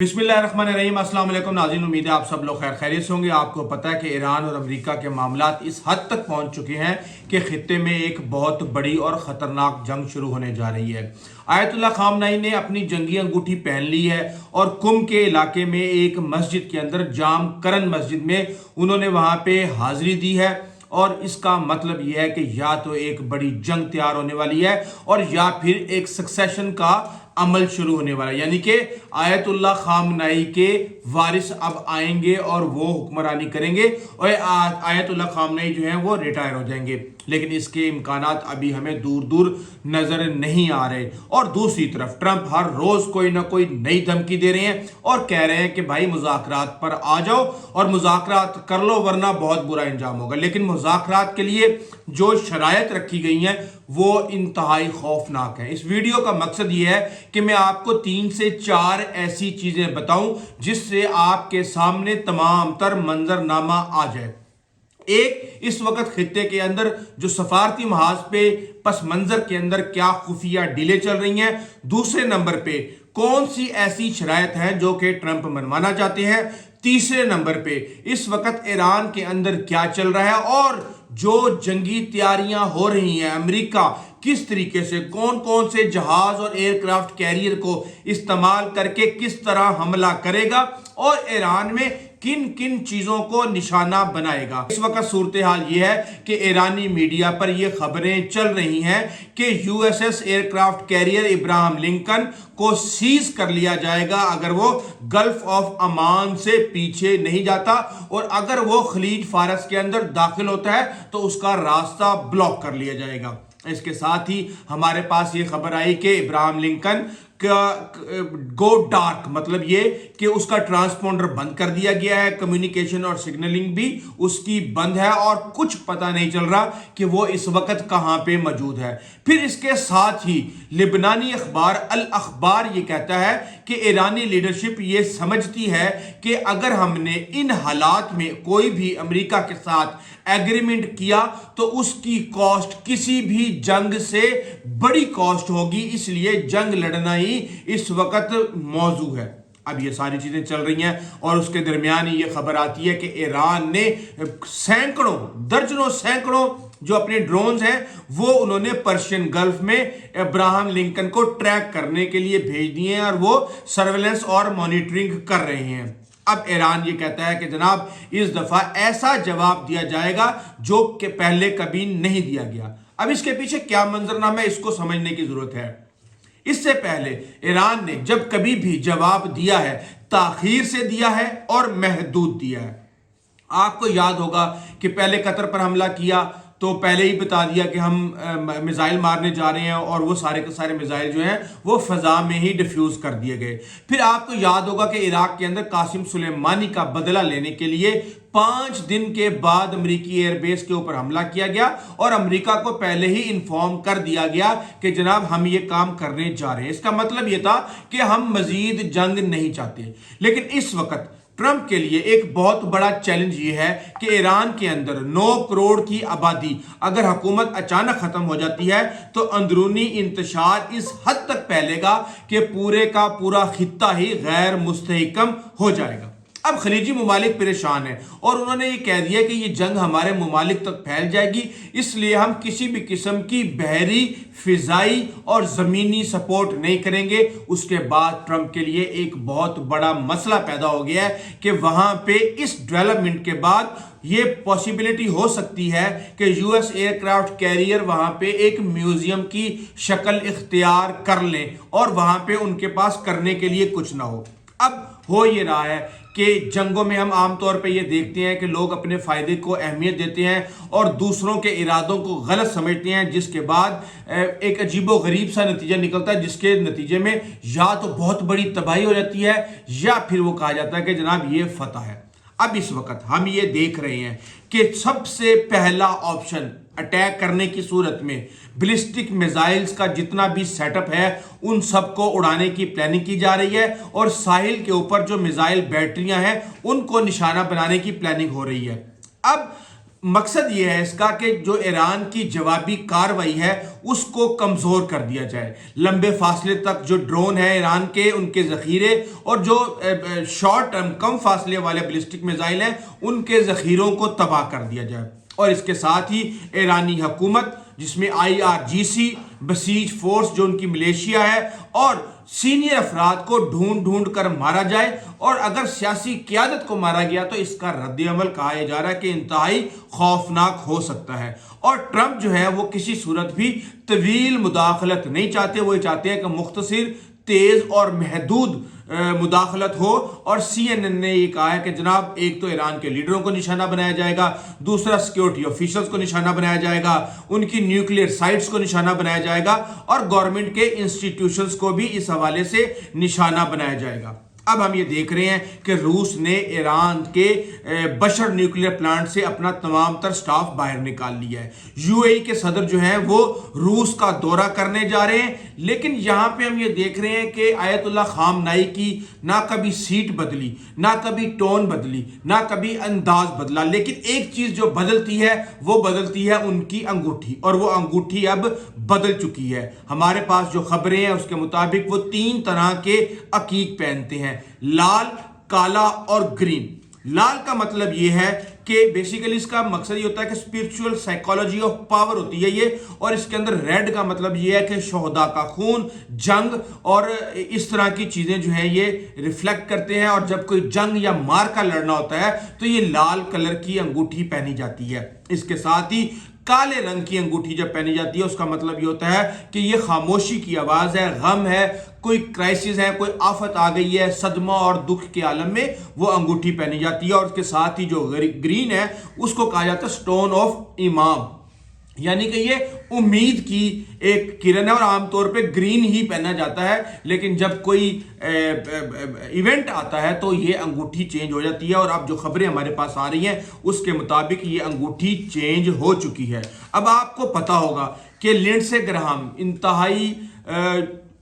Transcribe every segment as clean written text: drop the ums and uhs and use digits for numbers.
बिस्मिल्लाहिर्रहमानिर्रहीम। अस्सलाम वालेकुम नाज़रीन, उम्मीद है आप सब लोग खैर खैरियत से होंगे। आपको पता है कि ईरान और अमेरिका के मामलात इस हद तक पहुंच चुके हैं कि खित्ते में एक बहुत बड़ी और ख़तरनाक जंग शुरू होने जा रही है। आयतुल्लाह खामनई ने अपनी जंगी अंगूठी पहन ली है और कुम के इलाके में एक मस्जिद के अंदर जाम करन मस्जिद में उन्होंने वहाँ पे हाजिरी दी है। और इसका मतलब यह है कि या तो एक बड़ी जंग तैयार होने वाली है और या फिर एक सक्सेशन का अमल शुरू होने वाला है, यानी कि आयतुल्लाह खामनई के वारिस अब आएंगे और वो हुक्मरानी करेंगे और आयतुल्लाह खामनई जो है वो रिटायर हो जाएंगे। लेकिन इसके इम्कानात अभी हमें दूर दूर नजर नहीं आ रहे। और दूसरी तरफ ट्रंप हर रोज कोई ना कोई नई धमकी दे रहे हैं और कह रहे हैं कि भाई मुज़ाकरात पर आ जाओ और मुज़ाकरात कर लो वरना बहुत बुरा इंजाम होगा। लेकिन मुज़ाकरात के लिए जो शरायत रखी गई हैं वो इंतहाई खौफनाक है। इस वीडियो का मकसद ये है कि मैं आपको 3 से 4 ऐसी चीजें बताऊं जिससे आपके सामने तमाम तर मंजरनामा आ जाए। एक, इस वक्त खित्ते के अंदर जो सफारती महाज पे पस मंजर के अंदर क्या खुफिया डीलें चल रही हैं। दूसरे नंबर पे कौन सी ऐसी शरायत है जो कि ट्रंप मनवाना चाहते हैं। तीसरे नंबर पे इस वक्त ईरान के अंदर क्या चल रहा है और जो जंगी तैयारियां हो रही हैं, अमेरिका किस तरीके से कौन कौन से जहाज और एयरक्राफ्ट कैरियर को इस्तेमाल करके किस तरह हमला करेगा और ईरान में किन किन चीजों को निशाना बनाएगा। इस वक्त सूरत हाल यह है कि ईरानी मीडिया पर यह खबरें चल रही हैं कि USS aircraft carrier Ibrahim Lincoln को सीज कर लिया जाएगा अगर वो गल्फ ऑफ अमान से पीछे नहीं जाता और अगर वो खलीज फारस के अंदर दाखिल होता है तो उसका रास्ता ब्लॉक कर लिया जाएगा। इसके साथ ही हमारे पास ये खबर आई कि इब्राहिम लिंकन का गो डार्क, मतलब ये कि उसका ट्रांसपोंडर बंद कर दिया गया है, कम्युनिकेशन और सिग्नलिंग भी उसकी बंद है और कुछ पता नहीं चल रहा कि वो इस वक्त कहां पे मौजूद है। फिर इसके साथ ही लिबनानी अखबार अल अखबार ये कहता है कि ईरानी लीडरशिप ये समझती है कि अगर हमने इन हालात में कोई भी अमेरिका के साथ एग्रीमेंट किया तो उसकी कॉस्ट किसी भी जंग से बड़ी कॉस्ट होगी, इसलिए जंग लड़ना ही इस वक्त मौजू है। अब ये सारी चीजें चल रही हैं और उसके दरमियान ही ये खबर आती है कि ईरान ने सैकड़ों दर्जनों सैकड़ों जो अपने ड्रोन्स हैं वो उन्होंने पर्शियन गल्फ में इब्राहिम लिंकन को ट्रैक करने के लिए भेज दिए हैं और वो सर्वेलेंस और मॉनिटरिंग कर रहे हैं। अब ईरान ये कहता है कि जनाब इस दफा ऐसा जवाब दिया जाएगा जो कि पहले कभी नहीं दिया गया। अब इसके पीछे क्या मंजरनामा है इसको समझने की जरूरत है। इससे पहले ईरान ने जब कभी भी जवाब दिया है ताखीर से दिया है और महदूद दिया है। आपको याद होगा कि पहले कतर पर हमला किया तो पहले ही बता दिया कि हम मिसाइल मारने जा रहे हैं और वो सारे के सारे मिसाइल जो हैं वो फजा में ही डिफ्यूज कर दिए गए। फिर आपको याद होगा कि इराक के अंदर कासिम सुलेमानी का बदला लेने के लिए 5 दिन के बाद अमेरिकी एयरबेस के ऊपर हमला किया गया और अमेरिका को पहले ही इन्फॉर्म कर दिया गया कि जनाब हम ये काम करने जा रहे हैं। इसका मतलब ये था कि हम मजीद जंग नहीं चाहते। लेकिन इस वक्त ट्रंप के लिए एक बहुत बड़ा चैलेंज ये है कि ईरान के अंदर 9 करोड़ की आबादी अगर हुकूमत अचानक खत्म हो जाती है तो अंदरूनी इंतशार इस हद तक फैलेगा कि पूरे का पूरा खित्ता ही गैर मुस्तहकम हो जाएगा। अब खलीजी ममालिक परेशान है और उन्होंने ये कह दिया कि ये जंग हमारे ममालिक तक फैल जाएगी, इसलिए हम किसी भी किस्म की बहरी, फिजाई और जमीनी सपोर्ट नहीं करेंगे। उसके बाद ट्रंप के लिए एक बहुत बड़ा मसला पैदा हो गया है कि वहां पे इस डेवलपमेंट के बाद ये पॉसिबिलिटी हो सकती है कि यूएस एयरक्राफ्ट कैरियर वहां पे एक म्यूजियम की शक्ल इख्तियार कर लें और वहां पे उनके पास करने के लिए कुछ ना हो। अब हो ये रहा है कि जंगों में हम आमतौर पे ये देखते हैं कि लोग अपने फायदे को अहमियत देते हैं और दूसरों के इरादों को गलत समझते हैं, जिसके बाद एक अजीबो गरीब सा नतीजा निकलता है, जिसके नतीजे में या तो बहुत बड़ी तबाही हो जाती है या फिर वो कहा जाता है कि जनाब ये फतह है। अब इस वक्त हम ये देख रहे हैं कि सबसे पहला ऑप्शन अटैक करने की सूरत में बैलिस्टिक मिसाइल्स का जितना भी सेटअप है उन सबको उड़ाने की प्लानिंग की जा रही है और साहिल के ऊपर जो मिसाइल बैटरियां हैं उनको निशाना बनाने की प्लानिंग हो रही है। अब मकसद ये है इसका कि जो ईरान की जवाबी कार्रवाई है उसको कमज़ोर कर दिया जाए। लंबे फासले तक जो ड्रोन है ईरान के, उनके ज़ख़ीरे, और जो शॉर्ट टर्म कम फासले वाले बैलिस्टिक मिसाइल हैं उनके ज़ख़ीरों को तबाह कर दिया जाए। और इसके साथ ही ईरानी हुकूमत, जिसमें IRGC, बसीज फोर्स जो उनकी मलेशिया है, और सीनियर अफराद को ढूंढ ढूंढ कर मारा जाए। और अगर सियासी क़यादत को मारा गया तो इसका रद्द अमल कहा जा रहा है कि इंतहाई खौफनाक हो सकता है। और ट्रंप जो है वो किसी सूरत भी तवील मुदाखलत नहीं चाहते, वो चाहते हैं कि मुख्तसर, तेज़ और महदूद मुदाखलत हो। और CNN ने ये कहा है कि जनाब, एक तो ईरान के लीडरों को निशाना बनाया जाएगा, दूसरा सिक्योरिटी ऑफिशियल्स को निशाना बनाया जाएगा, उनकी न्यूक्लियर साइट्स को निशाना बनाया जाएगा, और गवर्नमेंट के इंस्टीट्यूशंस को भी इस हवाले से निशाना बनाया जाएगा। अब हम ये देख रहे हैं कि रूस ने ईरान के बशर न्यूक्लियर प्लांट से अपना तमाम तर स्टाफ बाहर निकाल लिया है। UAE के सदर जो हैं वो रूस का दौरा करने जा रहे हैं, लेकिन यहाँ पे हम ये देख रहे हैं कि आयतुल्लाह खामनाई की ना कभी सीट बदली, ना कभी टोन बदली, ना कभी अंदाज बदला, लेकिन एक चीज़ जो बदलती है वो बदलती है उनकी अंगूठी, और वो अंगूठी अब बदल चुकी है। हमारे पास जो खबरें हैं उसके मुताबिक वो 3 तरह के अकीक पहनते हैं, लाल, काला और ग्रीन। लाल का मतलब ये है कि बेसिकली इसका मकसद ये होता है कि स्पिरिचुअल साइकोलॉजी ऑफ पावर होती है ये, और इसके अंदर रेड का मतलब ये है कि शोहदा का खून, जंग और इस तरह की चीजें जो है ये रिफ्लेक्ट करते हैं। और जब कोई जंग या मार का लड़ना होता है तो ये लाल कलर की अंगूठी पहनी जाती है। इसके साथ ही काले रंग की अंगूठी जब पहनी जाती है उसका मतलब ये होता है कि ये खामोशी की आवाज है, गम है, कोई क्राइसिस है, कोई आफत आ गई है, सदमा और दुख के आलम में वो अंगूठी पहनी जाती है। और उसके साथ ही जो ग्रीन है उसको कहा जाता है स्टोन ऑफ इमाम, यानी कि ये उम्मीद की एक किरण है, और आमतौर पे ग्रीन ही पहना जाता है। लेकिन जब कोई इवेंट आता है तो ये अंगूठी चेंज हो जाती है, और अब जो खबरें हमारे पास आ रही हैं उसके मुताबिक ये अंगूठी चेंज हो चुकी है। अब आपको पता होगा कि लिंडसे ग्राहम इंतहाई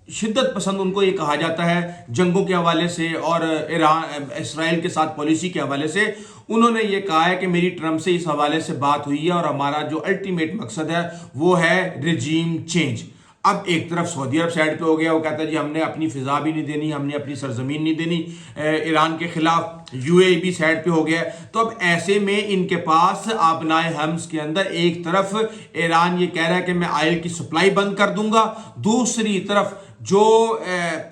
शिद्दत पसंद उनको ये कहा जाता है जंगों के हवाले से और ईरान इसराइल के साथ पॉलिसी के हवाले से। उन्होंने ये कहा है कि मेरी ट्रंप से इस हवाले से बात हुई है और हमारा जो अल्टीमेट मकसद है वो है रिजीम चेंज। अब एक तरफ सऊदी अरब साइड पे हो गया, वो कहता है जी हमने अपनी फिजा भी नहीं देनी, हमने अपनी सरजमीन नहीं देनी ईरान के खिलाफ। UAE भी साइड पे हो गया। तो अब ऐसे में इनके पास आबनाए हम्स के अंदर एक तरफ ईरान ये कह रहा है कि मैं ऑयल की सप्लाई बंद कर दूंगा, दूसरी तरफ जो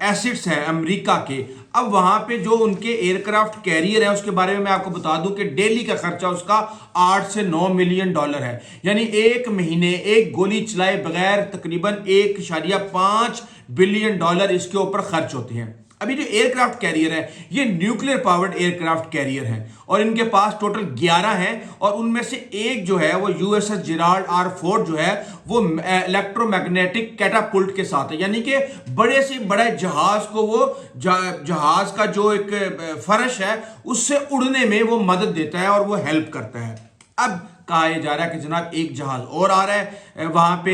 एसिड्स हैं अमेरिका के, अब वहां पे जो उनके एयरक्राफ्ट कैरियर है उसके बारे में मैं आपको बता दूं कि डेली का खर्चा उसका 8 से 9 मिलियन डॉलर है। यानी एक महीने एक गोली चलाए बगैर तकरीबन 1.5 बिलियन डॉलर इसके ऊपर खर्च होते हैं। अभी जो एयरक्राफ्ट कैरियर है ये न्यूक्लियर पावर्ड एयरक्राफ्ट कैरियर है, और इनके पास टोटल 11 हैं, और उनमें से एक जो है वो USS जेराल्ड R. फोर्ड जो है वो इलेक्ट्रोमैग्नेटिक कैटापुल्ट के साथ है, यानी कि बड़े से बड़े जहाज को वो जहाज का जो एक फर्श है उससे उड़ने में वो मदद देता है और वो हेल्प करता है। अब कहा जा रहा है कि जनाब एक जहाज और आ रहा है वहां पे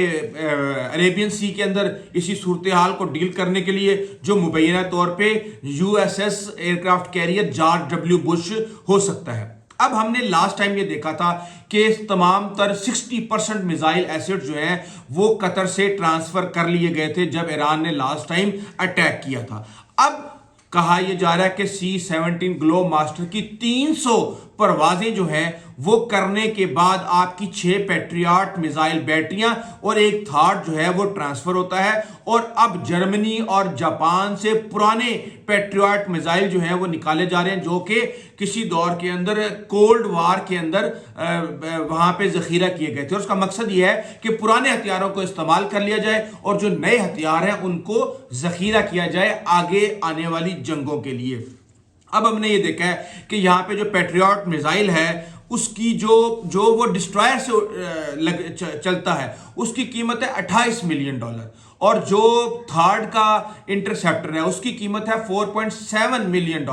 अरेबियन सी के अंदर इसी सूरत हाल को डील करने के लिए, जो मुबैना तौर पे USS aircraft carrier George W. Bush हो सकता है। अब हमने लास्ट टाइम ये देखा था कि तमाम तर 60% मिसाइल एसिड जो हैं वो कतर से ट्रांसफर कर लिए गए थे जब ईरान ने लास्ट टाइम अटैक किया था। अब कहा यह जा रहा है कि C-17 ग्लोब मास्टर की 300 परवाजें जो हैं वो करने के बाद आपकी 6 पैट्रियट मिसाइल बैटरियां और एक थार्ड जो है वो ट्रांसफर होता है, और अब जर्मनी और जापान से पुराने पैट्रियट मिसाइल जो हैं वो निकाले जा रहे हैं जो कि किसी दौर के अंदर कोल्ड वार के अंदर वहां पे जखीरा किए गए थे। और उसका मकसद यह है कि पुराने हथियारों को इस्तेमाल कर लिया जाए और जो नए हथियार हैं उनको जखीरा किया जाए आगे आने वाली जंगों के लिए। अब हमने ये देखा है कि यहाँ पे जो पैट्रियट मिसाइल है उसकी जो वो डिस्ट्रॉयर से चलता है उसकी कीमत है $28 मिलियन, और जो थर्ड का इंटरसेप्टर है उसकी कीमत है $4.7 मिलियन।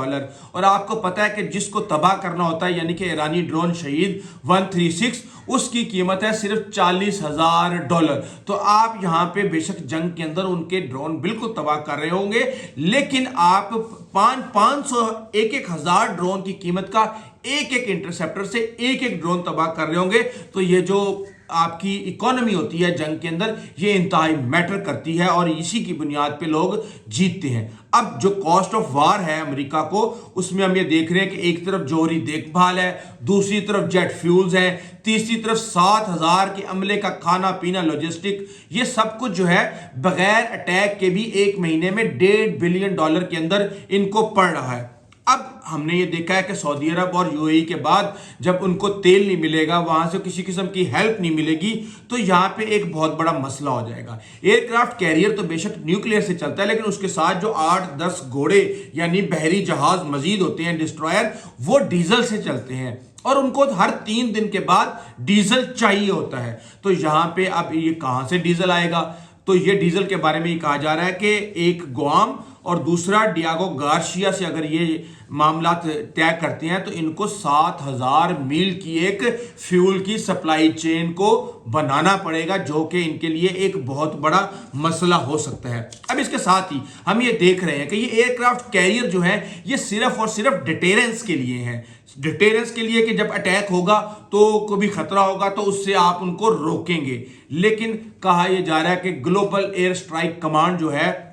और आपको पता है कि जिसको तबाह करना होता है यानी कि ईरानी ड्रोन शहीद 136, उसकी कीमत है सिर्फ $40,000। तो आप यहां पे बेशक जंग के अंदर उनके ड्रोन बिल्कुल तबाह कर रहे होंगे, लेकिन आप 500 एक हजार ड्रोन की कीमत का एक इंटरसेप्टर से एक ड्रोन तबाह कर रहे होंगे। तो ये जो आपकी इकोनॉमी होती है जंग के अंदर, ये इंतहाई मैटर करती है और इसी की बुनियाद पे लोग जीतते हैं। अब जो कॉस्ट ऑफ वार है अमेरिका को, उसमें हम ये देख रहे हैं कि एक तरफ जौहरी देखभाल है, दूसरी तरफ जेट फ्यूल्स है, तीसरी तरफ 7,000 के अमले का खाना पीना लॉजिस्टिक, ये सब कुछ जो है बगैर अटैक के भी एक महीने में $1.5 बिलियन के अंदर इनको पड़ रहा है। अब हमने ये देखा है कि सऊदी अरब और यूएई के बाद जब उनको तेल नहीं मिलेगा, वहां से किसी किस्म की हेल्प नहीं मिलेगी, तो यहाँ पे एक बहुत बड़ा मसला हो जाएगा। एयरक्राफ्ट कैरियर तो बेशक न्यूक्लियर से चलता है, लेकिन उसके साथ जो 8-10 घोड़े यानी बहरी जहाज मजीद होते हैं, डिस्ट्रॉयर, वो डीजल से चलते हैं और उनको हर 3 दिन के बाद डीजल चाहिए होता है। तो यहाँ पे अब ये कहां से डीजल आएगा? तो ये डीजल के बारे में ये कहा जा रहा है कि एक गुआम और दूसरा डियागो गार्शिया से अगर ये मामला तय करते हैं तो इनको 7,000 मील की एक फ्यूल की सप्लाई चेन को बनाना पड़ेगा, जो कि इनके लिए एक बहुत बड़ा मसला हो सकता है। अब इसके साथ ही हम ये देख रहे हैं कि ये एयरक्राफ्ट कैरियर जो है ये सिर्फ और सिर्फ डिटेरेंस के लिए है। डिटेरेंस के लिए कि जब अटैक होगा तो कोई खतरा होगा तो उससे आप उनको रोकेंगे। लेकिन कहा यह जा रहा है कि ग्लोबल एयर स्ट्राइक कमांड जो है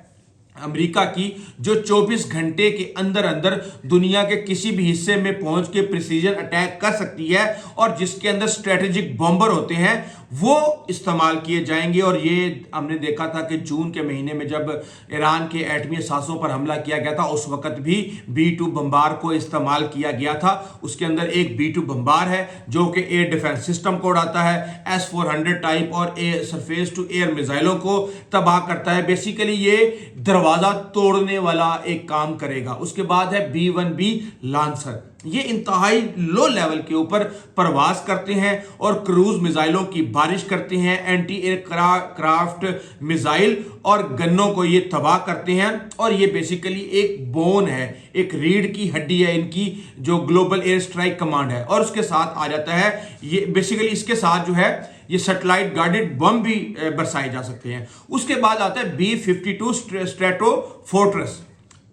अमेरिका की, जो 24 घंटे के अंदर अंदर दुनिया के किसी भी हिस्से में पहुंच के प्रिसीजन अटैक कर सकती है और जिसके अंदर स्ट्रेटेजिक बॉम्बर होते हैं वो इस्तेमाल किए जाएंगे। और ये हमने देखा था कि जून के महीने में जब ईरान के एटमी असासों पर हमला किया गया था, उस वक्त भी B-2 बम्बार को इस्तेमाल किया गया था। उसके अंदर एक B-2 बम्बार है जो कि एयर डिफेंस सिस्टम को उड़ाता है, S-400 टाइप और सरफेस टू एयर मिसाइलों को तबाह करता है। बेसिकली ये दरवाजा तोड़ने वाला एक काम करेगा। उसके बाद है B-1B लांसर, ये इंतहाई लो लेवल के ऊपर परवाज करते हैं और क्रूज मिसाइलों की बारिश करते हैं, एंटी एयरक्राफ्ट मिसाइल और गन्नों को ये तबाह करते हैं। और ये बेसिकली एक बोन है, एक रीढ़ की हड्डी है इनकी जो ग्लोबल एयर स्ट्राइक कमांड है। और उसके साथ आ जाता है ये बेसिकली इसके साथ जो है ये सैटेलाइट गाइडेड बम भी बरसाए जा सकते हैं। उसके बाद आता है B-52 स्ट्रेटो फोर्ट्रेस।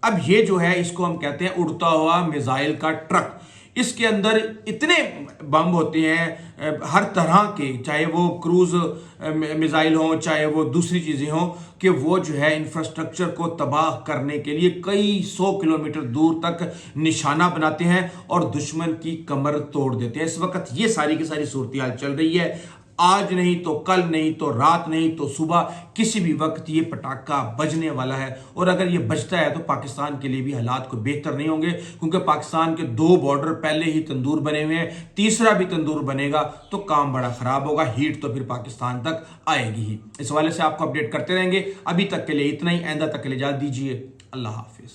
अब ये जो है इसको हम कहते हैं उड़ता हुआ मिसाइल का ट्रक। इसके अंदर इतने बम होते हैं हर तरह के, चाहे वो क्रूज मिसाइल हो चाहे वो दूसरी चीजें हो, कि वो जो है इंफ्रास्ट्रक्चर को तबाह करने के लिए कई 100 किलोमीटर दूर तक निशाना बनाते हैं और दुश्मन की कमर तोड़ देते हैं। इस वक्त ये सारी की सारी सूरत हाल चल रही है। आज नहीं तो कल, नहीं तो रात, नहीं तो सुबह, किसी भी वक्त ये पटाखा बजने वाला है। और अगर ये बजता है तो पाकिस्तान के लिए भी हालात को बेहतर नहीं होंगे, क्योंकि पाकिस्तान के 2 बॉर्डर पहले ही तंदूर बने हुए हैं, तीसरा भी तंदूर बनेगा तो काम बड़ा खराब होगा। हीट तो फिर पाकिस्तान तक आएगी ही। इस हवाले से आपको अपडेट करते रहेंगे। अभी तक के लिए इतना ही, आइंदा तक के लिए इजाज़त दीजिए। अल्लाह हाफिज।